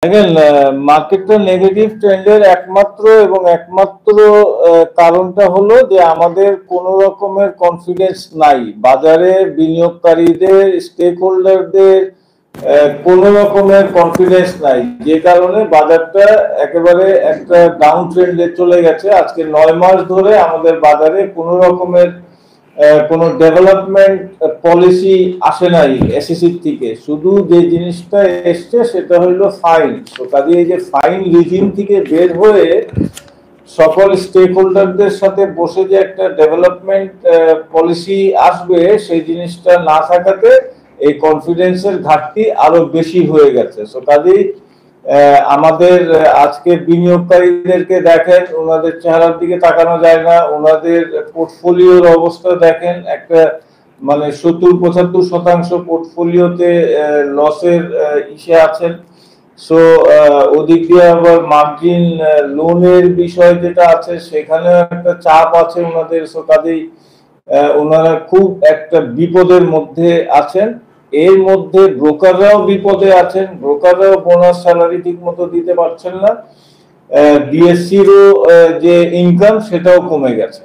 দেখেন, মার্কেটটা নেগেটিভ ট্রেন্ডের একমাত্র কারণটা হলো যে আমাদের কোনো রকমের কনফিডেন্স নাই বাজারে। বিনিয়োগকারীদের, স্টেক হোল্ডারদের কোনো রকমের কনফিডেন্স নাই, যে কারণে বাজারটা একেবারে একটা ডাউন ট্রেন্ডে চলে গেছে। আজকে 9 মাস ধরে আমাদের বাজারে কোনো রকমের কোনো ডেভেলপমেন্ট পলিসি আসে নাই এসএসসি থেকে। শুধু যে জিনিসটা এসছে সেটা হলো ফাইন। তো কাজে এই যে ফাইন রিজিম থেকে বের হয়ে সকল স্টেক হোল্ডারদের সাথে বসে যে একটা ডেভেলপমেন্ট পলিসি আসবে, সেই জিনিসটা না থাকাতে এই কনফিডেন্সের ঘাটতি আরো বেশি হয়ে গেছে। তো কাজেই আমাদের আজকে বিনিয়োগকারীদেরকে দেখেন, ওনাদের চেহারার দিকে তাকানো যায় না। ওনাদের পোর্টফোলিওর অবস্থা দেখেন, একটা মানে 70-75% পোর্টফোলিওতে লসের ইসে আছেন। সো ওদিক দিয়ে আবার মার্জিন লোনের বিষয় যেটা আছে, সেখানে একটা চাপ আছে ওনাদের। সো কাজেই ওনারা খুব একটা বিপদের মধ্যে আছেন। এর মধ্যে ব্রোকাররাও বিপদে আছেন, ব্রোকাররাও বোনাস স্যালারি ঠিক মতো দিতে পারছেন না। ডিএসসিরও যে ইনকাম সেটাও কমে গেছে।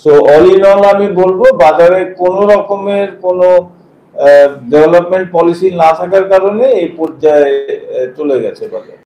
সো অল ইন অল আমি বলবো বাজারে কোন রকমের কোনো ডেভেলপমেন্ট পলিসি না থাকার কারণে এই পর্যায়ে চলে গেছে বাজার।